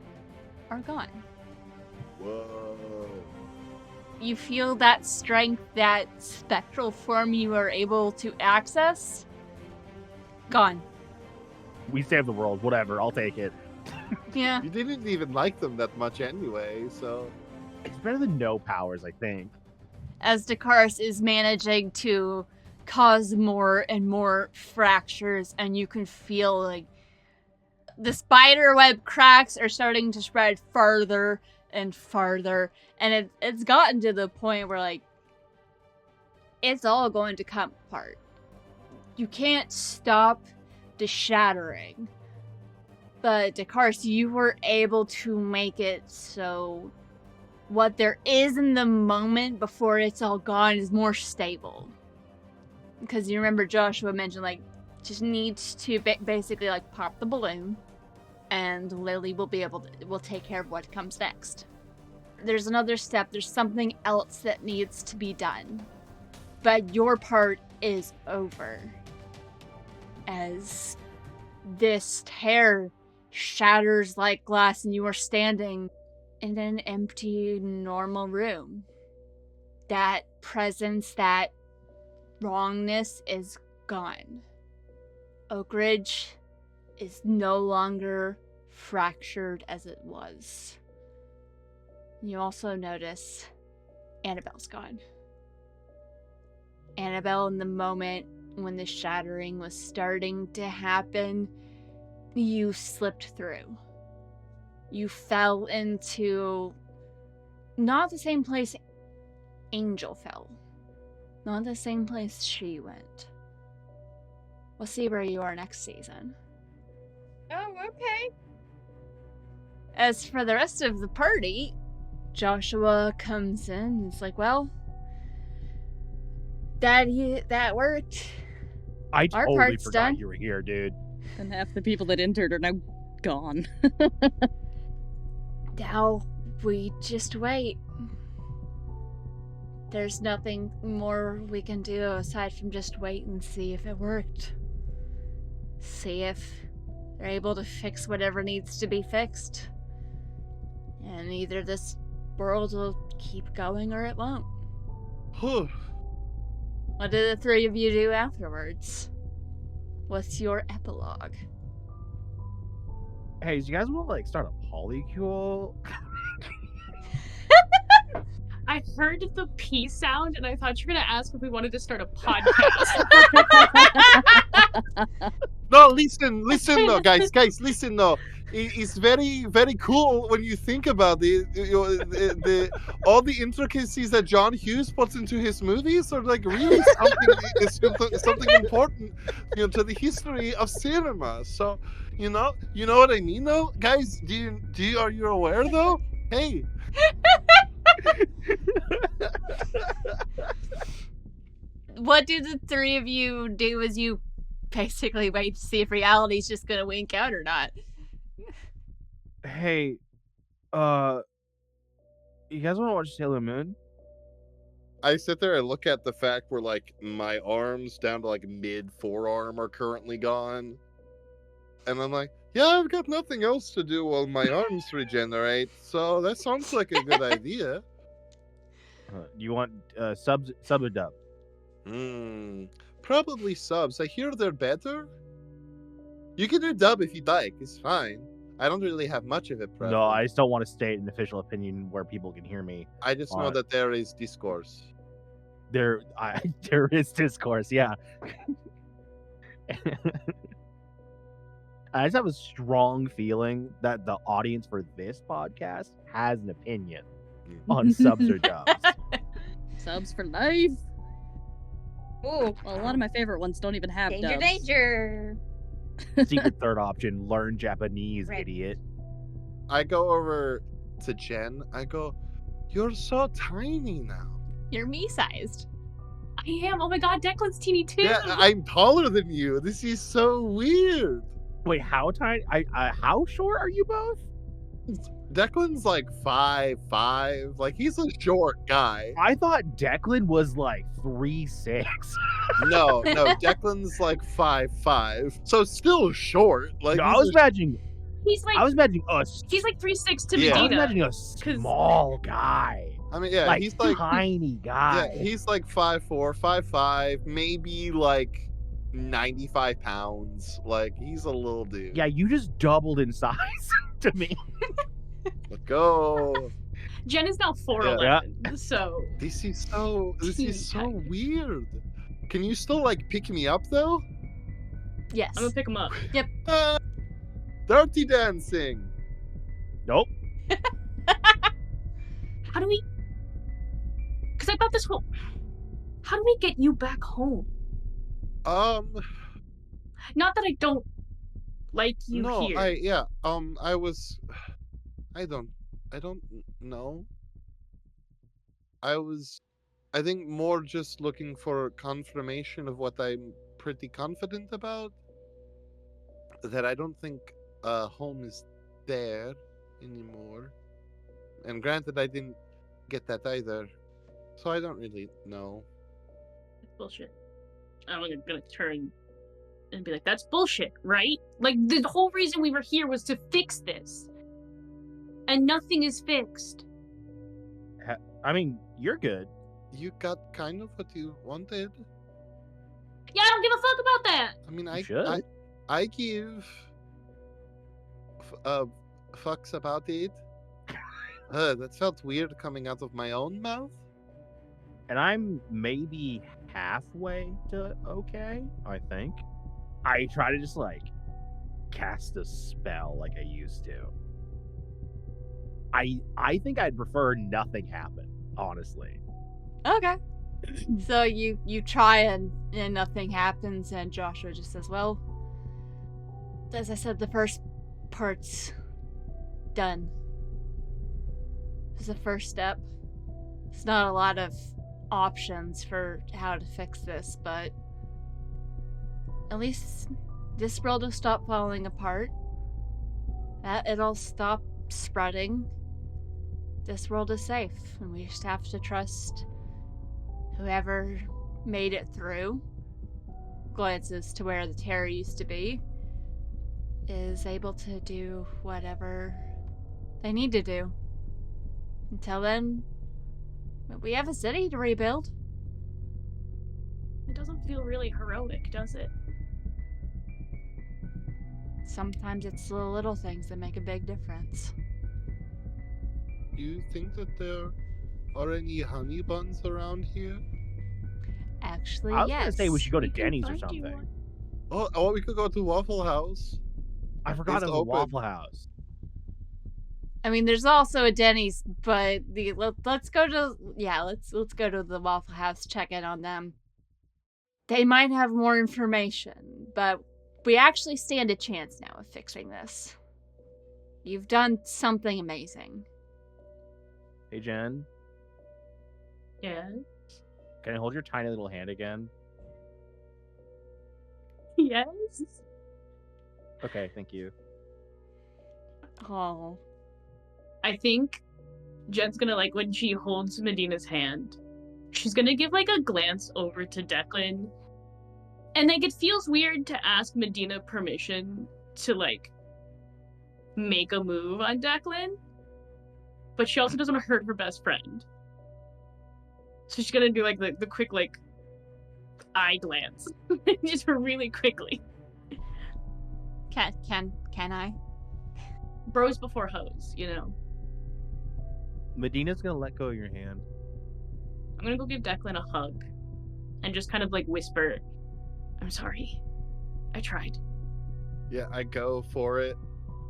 A: are gone.
E: Whoa.
A: You feel that strength, that spectral form you are able to access, gone.
D: We saved the world. Whatever. I'll take it.
A: Yeah.
E: You didn't even like them that much anyway, so.
D: It's better than no powers, I think.
A: As Dakaris is managing to cause more and more fractures, and you can feel like the spider web cracks are starting to spread farther and farther, and it's gotten to the point where, like, it's all going to come apart. You can't stop the shattering. But Dakaris, you were able to make it so what there is in the moment before it's all gone is more stable. Because you remember Joshua mentioned, like, just needs to basically, like, pop the balloon, and Lily will take care of what comes next. There's another step, there's something else that needs to be done. But your part is over. As this tear shatters like glass and you are standing in an empty, normal room. That presence, that wrongness is gone. Oak Ridge is no longer fractured as it was. You also notice Annabelle's gone. Annabelle, in the moment when the shattering was starting to happen, you slipped through. You fell into not the same place Angel fell. Not the same place she went. We'll see where you are next season.
F: Oh, okay.
A: As for the rest of the party, Joshua comes in and is like, well, that worked.
D: I
A: Our
D: totally
A: part's
D: forgot
A: done.
D: you were here, dude.
B: And half the people that entered are now gone.
A: Now we just wait. there's nothing more we can do aside from just wait and see if it worked. See if they're able to fix whatever needs to be fixed. And either this world will keep going or it won't. What did the three of you do afterwards? What's your epilogue?
D: Hey, do you guys want to like start a polycule?
C: I heard the P sound, and I thought you were gonna ask if we wanted to start a podcast.
E: No, listen, no, guys, listen, no. It's very, very cool when you think about it. All the intricacies that John Hughes puts into his movies are like really something important, to the history of cinema. So, you know what I mean, though, guys. Are you aware, though? Hey.
A: What do the three of you do as you basically wait to see if reality's just gonna wink out or not?
D: Hey, you guys want to watch Sailor Moon?
E: I sit there and look at the fact where like my arms down to like mid forearm are currently gone, and I'm like, yeah, I've got nothing else to do while my arms regenerate, so that sounds like a good idea.
D: You want sub or dub?
E: Probably subs. I hear they're better. You can do dub if you like. It's fine. I don't really have much of it.
D: No, I just don't want to state an official opinion where people can hear me.
E: I just know that there is discourse.
D: There is discourse. Yeah. I just have a strong feeling that the audience for this podcast has an opinion on subs or dubs.
B: Subs for life.
F: Ooh.
B: Well, a lot of my favorite ones don't even have dubs.
F: Danger.
D: Secret third option, learn Japanese,
F: Right.
D: idiot.
E: I go over to Jen. I go, you're so tiny now.
A: You're me-sized.
C: I am. Oh my god, Declan's teeny too.
E: Yeah, I'm taller than you. This is so weird.
D: Wait, how tiny? How short are you both?
E: Declan's like 5'5". Like, he's a short guy.
D: I thought Declan was like 3'6".
E: No, Declan's like 5'5". So still short. Like,
D: No, I was imagining
C: He's like
D: us.
C: he's like 3'6" to
E: Yeah.
D: I was
C: Medina.
D: imagining a small guy.
E: I mean, yeah,
D: like
E: he's like
D: tiny guy.
E: yeah, he's like 5'4", 5'5", maybe like 95 pounds. Like, he's a little dude.
D: Yeah, you just doubled in size to me.
E: Let's go.
C: Jen is now 4'11", so
E: This is so
C: Teeny-tiny.
E: weird. Can you still like pick me up though?
A: Yes.
C: I'm gonna pick him up.
E: Dirty dancing.
D: Nope.
C: How do we? Because I thought this whole. How do we get you back home? Not that I don't like you
E: no,
C: here.
E: I don't know. I think more just looking for confirmation of what I'm pretty confident about. That I don't think home is there anymore. And granted, I didn't get that either. So I don't really know.
C: That's bullshit. I'm gonna turn and be like, that's bullshit, right? Like, the whole reason we were here was to fix this. And nothing is fixed.
D: I mean, you're good.
E: You got kind of what you wanted.
C: Yeah, I don't give a fuck about that.
E: I mean,
D: You should.
E: I give fucks about it. That felt weird coming out of my own mouth.
D: And I'm maybe halfway to okay, I think. I try to just like cast a spell like I used to. I think I'd prefer nothing happen, honestly.
A: Okay. So you try and nothing happens, and Joshua just says, well, as I said, the first part's done. It's the first step. It's not a lot of options for how to fix this, but at least this world will stop falling apart. That it'll stop spreading. This world is safe, and we just have to trust whoever made it through, glances to where the terror used to be, is able to do whatever they need to do. Until then, we have a city to rebuild.
C: It doesn't feel really heroic, does it?
A: Sometimes it's the little things that make a big difference.
E: Do you think that there are any honey buns around here?
A: Actually,
D: I was
A: yes.
D: gonna say we should go to
C: We can
D: Denny's or
C: find you
D: something.
C: one.
E: Oh, we could go to Waffle House.
D: I forgot
E: It's
D: it was a
E: open.
D: Waffle House.
A: I mean, there's also a Denny's, but let's go to let's go to the Waffle House, check in on them. They might have more information, but we actually stand a chance now of fixing this. You've done something amazing.
D: Hey, Jen,
C: Yeah.
D: can I hold your tiny little hand again?
C: Yes.
D: Okay, thank you.
A: Oh,
C: I think Jen's gonna, like, when she holds Medina's hand, she's gonna give, like, a glance over to Declan. And, like, it feels weird to ask Medina permission to, like, make a move on Declan. But she also doesn't want to hurt her best friend. So she's gonna do, like, the quick, like, eye glance. Just really quickly.
A: can I?
C: Bros before hoes, you know?
D: Medina's gonna let go of your hand.
C: I'm gonna go give Declan a hug. And just kind of, like, whisper, I'm sorry. I tried.
E: Yeah, I go for it.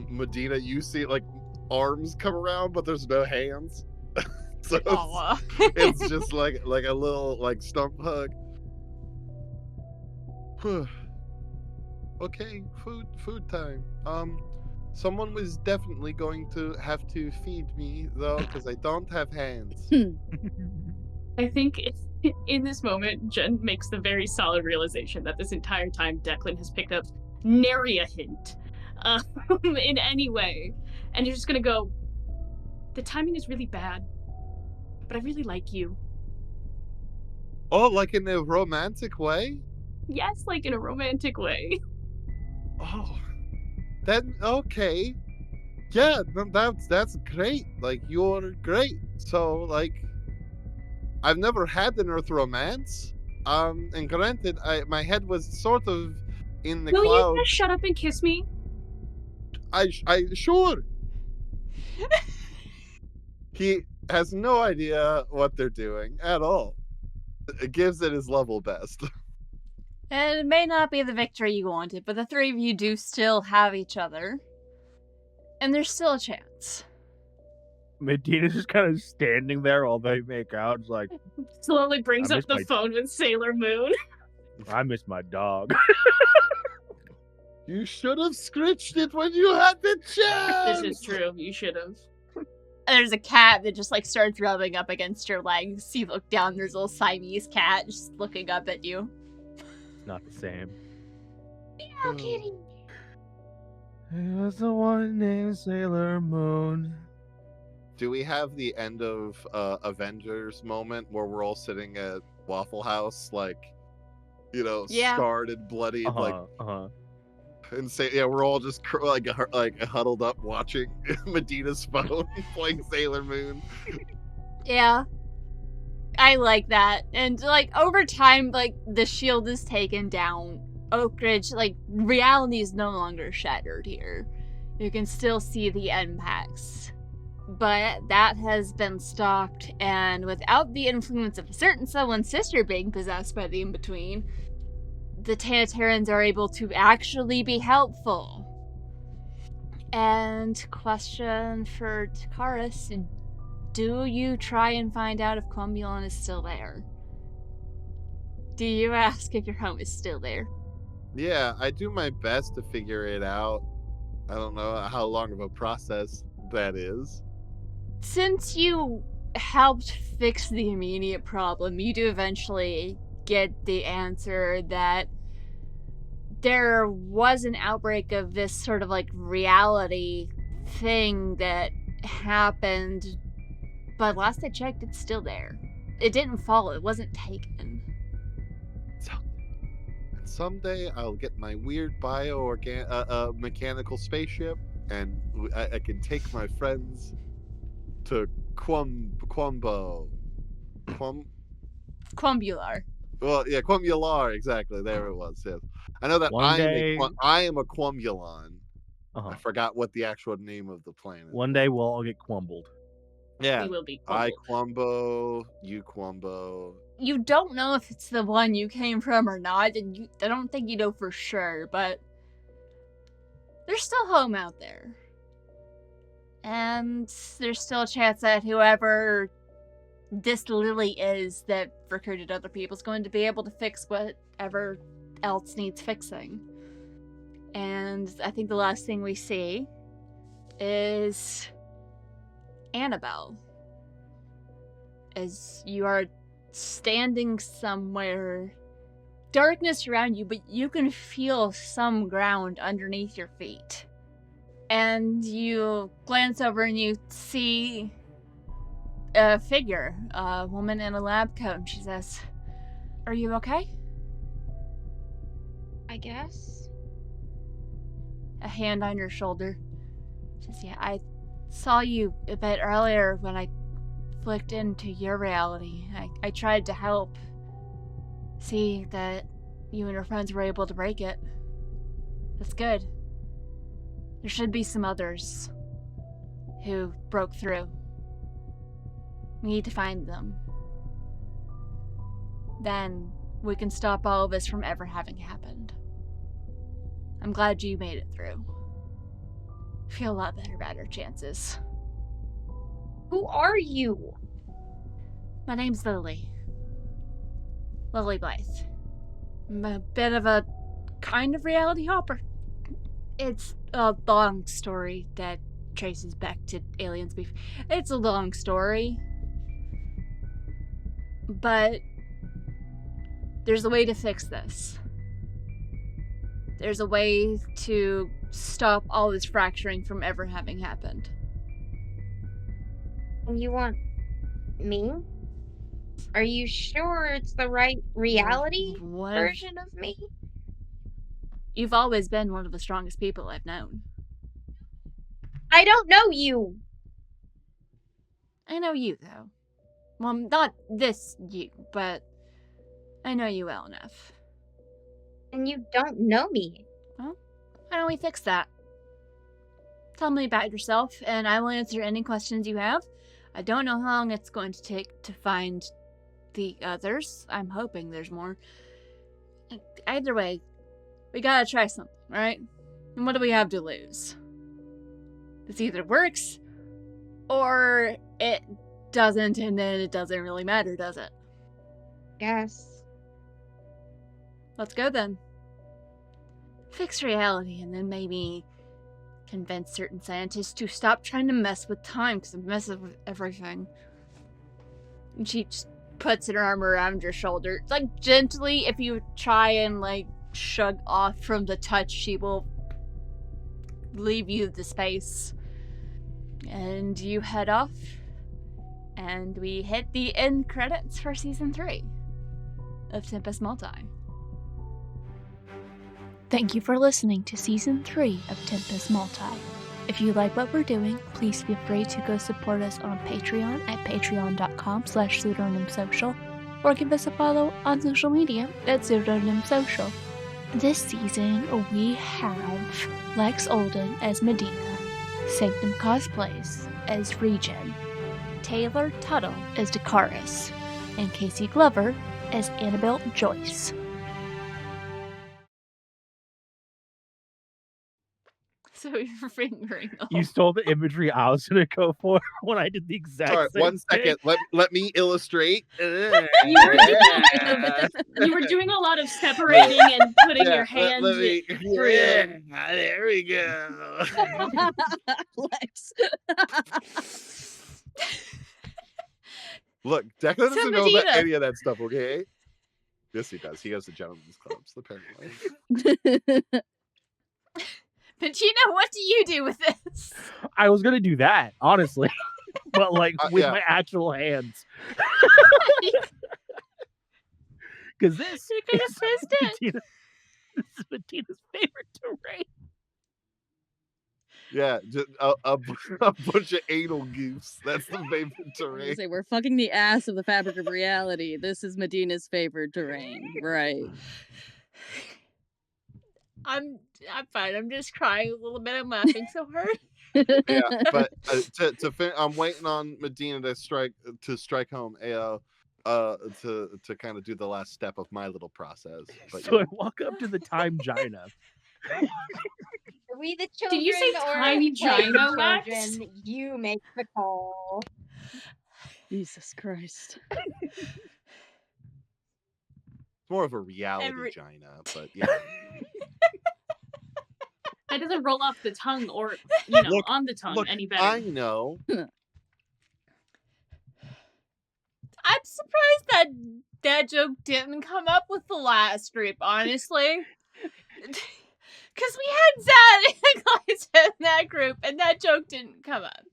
E: Medina, you see like arms come around, but there's no hands. So it's just like a little like stump hug. Okay, food time. Someone was definitely going to have to feed me though, because I don't have hands.
C: I think in this moment, Jen makes the very solid realization that this entire time Declan has picked up nary a hint in any way. And you're just gonna go, the timing is really bad, but I really like you.
E: Oh, like in a romantic way?
C: Yes, like in a romantic way.
E: Oh, then okay. Yeah, that's great. Like you're great. So like, I've never had an Earth romance. And granted, my head was sort of in the
C: Will
E: clouds.
C: you just shut up and kiss me?
E: I sure. He has no idea what they're doing at all. It gives it his level best.
A: And it may not be the victory you wanted, but the three of you do still have each other. And there's still a chance.
D: Medina's just kind of standing there while they make out. It's like,
C: Slowly brings
D: I
C: up
D: miss
C: the
D: my-
C: phone with Sailor Moon.
D: I miss my dog.
E: You should have scritched it when you had the chance.
C: This is true. You should have.
A: There's a cat that just like starts rubbing up against your legs. You look down, there's a little Siamese cat just looking up at you.
D: Not the same.
F: Meow, kitty.
D: It was the one named Sailor Moon.
E: Do we have the end of Avengers moment where we're all sitting at Waffle House, like, you know,
A: Yeah.
E: scarred and bloodied, like,
D: Uh-huh.
E: and say, yeah, we're all just like huddled up watching Medina's phone playing Sailor Moon.
A: Yeah. I like that. And like over time, like the shield is taken down. Oak Ridge, like reality is no longer shattered here. You can still see the impacts. But that has been stopped, and without the influence of a certain someone's sister being possessed by the in-between, the Tanatarans are able to actually be helpful. And question for Takaris, do you try and find out if Quambulon is still there? Do you ask if your home is still there?
E: Yeah, I do my best to figure it out. I don't know how long of a process that is.
A: Since you helped fix the immediate problem, you do eventually get the answer that there was an outbreak of this sort of like reality thing that happened, but last I checked, it's still there. It didn't fall. It wasn't taken.
E: Someday I'll get my weird mechanical spaceship, and I can take my friends to Quambo.
A: Quambular.
E: Well, yeah, Quamular, exactly. There it was. Yes, I know that
D: One day-
E: I am a Quamulon.
D: Uh-huh.
E: I forgot what the actual name of the planet.
D: One day we'll all get quumbled.
E: Yeah,
C: We will be
E: I
C: crumbled.
E: Quambo, you Quambo.
A: You don't know if it's the one you came from or not, and I don't think you know for sure, but there's still home out there. And there's still a chance that whoever this Lily is that recruited other people is going to be able to fix whatever else needs fixing. And I think the last thing we see is Annabelle. As you are standing somewhere, darkness around you, but you can feel some ground underneath your feet. And you glance over and you see a figure, a woman in a lab coat, and she says, "Are you okay?"
F: I guess.
A: A hand on your shoulder. She says, "Yeah, I saw you a bit earlier when I flicked into your reality. I tried to help. See that you and your friends were able to break it. That's good. There should be some others who broke through. We need to find them. Then we can stop all of this from ever having happened. I'm glad you made it through. Feel a lot better about our chances."
F: Who are you?
A: My name's Lily. Lily Blythe. I'm a bit of a kind of reality hopper. It's a long story that traces back to aliens beef. It's a long story. But there's a way to fix this. There's a way to stop all this fracturing from ever having happened.
F: You want me? Are you sure it's the right reality version of me?
A: You've always been one of the strongest people I've known.
F: I don't know you.
A: I know you, though. Well, not this you, but I know you well enough.
F: And you don't know me.
A: Why don't we fix that? Tell me about yourself, and I will answer any questions you have. I don't know how long it's going to take to find the others. I'm hoping there's more. Either way, we gotta try something, right? And what do we have to lose? This either works, or it doesn't, and then it doesn't really matter, does it?
F: Guess.
A: Let's go then. Fix reality, and then maybe convince certain scientists to stop trying to mess with time, because it messes with everything. And she just puts her arm around your shoulder. Like, gently, if you try and, like, shrug off from the touch, she will leave you the space. And you head off, and we hit the end credits for Season 3 of Tempus Multae. Thank you for listening to Season 3 of Tempus Multae. If you like what we're doing, please feel free to go support us on Patreon at patreon.com/pseudonymsocial, or give us a follow on social media at pseudonymsocial. This season, we have Lex Olden as Medina, Sanctum Cosplays as Regen, Taylor Tuttle as Dakaris, and Casey Glover as Annabelle Joyce. So you're fingering the
D: You stole the imagery I was gonna go for when I did the exact
E: Sorry,
D: same
E: 1 second.
D: thing.
E: Let me illustrate.
C: You were doing a lot of separating and putting your hands
E: Let
C: through.
E: yeah, there we go.
B: Lex.
E: Look, Declan doesn't
A: So,
E: know about
A: Medina.
E: any of that stuff, okay? Yes, he does. He goes to gentlemen's clubs, apparently.
A: But what do you do with this?
D: I was gonna do that, honestly. but like with
E: yeah.
D: my actual hands. Because this
A: You could have
D: is
A: fist it.
D: This is Medina's favorite terrain.
E: Yeah, just a bunch of anal goofs. That's the favorite
B: I was
E: terrain.
B: gonna say, we're fucking the ass of the fabric of reality. This is Medina's favorite terrain, right?
A: I'm fine. I'm just crying a little bit. I'm laughing so hard.
E: Yeah, but I'm waiting on Medina to strike home. To kind of do the last step of my little process. But
D: So I walk up to the time Gina.
F: Are we the children
C: Did you say
F: or
C: tiny
F: play the
C: Gino, Lex?
F: children? You make the call.
B: Jesus Christ.
E: it's more of a reality Gina, but yeah.
C: That doesn't roll off the tongue or
E: Look,
C: on the tongue any better.
E: I know.
A: I'm surprised that joke didn't come up with the last group, honestly. Because we had Zad and Glyza in that group, and that joke didn't come up.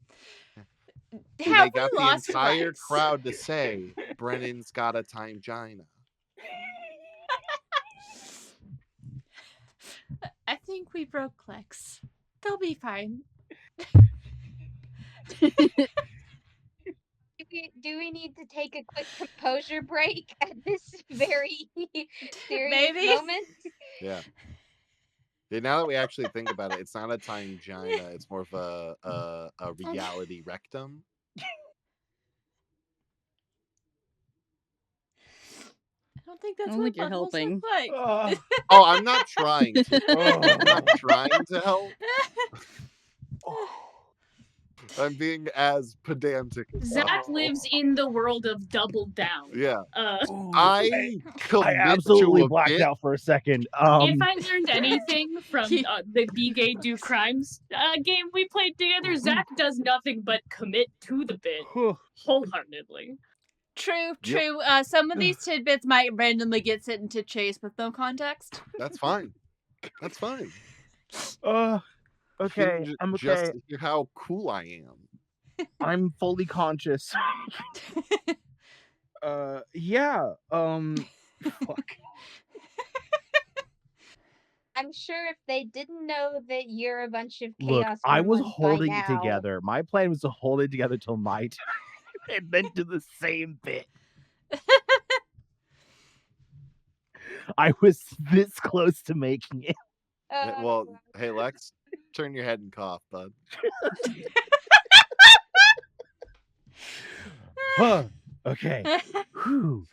E: They
A: Have
E: got
A: we
E: the
A: lost
E: entire
A: Lex?
E: crowd to say Brennan's got a time Gina.
A: I think we broke Lex. They'll be fine.
F: Do we need to take a quick composure break at this very serious
A: Maybe.
F: moment?
E: Yeah. Yeah, now that we actually think about it, it's not a time Gina, it's more of a reality rectum.
A: I don't think that's
B: I don't
A: what
B: think you're
A: buttholes
B: helping.
A: look like.
E: Oh, I'm not trying to. I'm not trying to help. I'm being as pedantic as
C: Zach
E: possible.
C: lives in the world of Double Down.
E: Yeah.
D: Ooh,
E: I commit
D: absolutely
E: to a
D: blacked
E: bit.
D: out for a second.
C: If I learned anything from the Be Gay Do Crimes game we played together, Zach does nothing but commit to the bit wholeheartedly.
A: True.
E: Yep.
A: Some of these tidbits might randomly get sent into Chase with no context.
E: That's fine. That's fine.
D: Okay,
E: You
D: I'm
E: just
D: okay.
E: to hear how cool I am.
D: I'm fully conscious. Yeah. Fuck.
F: I'm sure if they didn't know that you're a bunch of
D: Look,
F: chaos
D: I was
F: gremlins
D: holding
F: by
D: it
F: now,
D: together. My plan was to hold it together till my time and then do the same bit. I was this close to making it.
E: Well, hey Lex, turn your head and cough, bud.
D: Huh. Okay. Whew.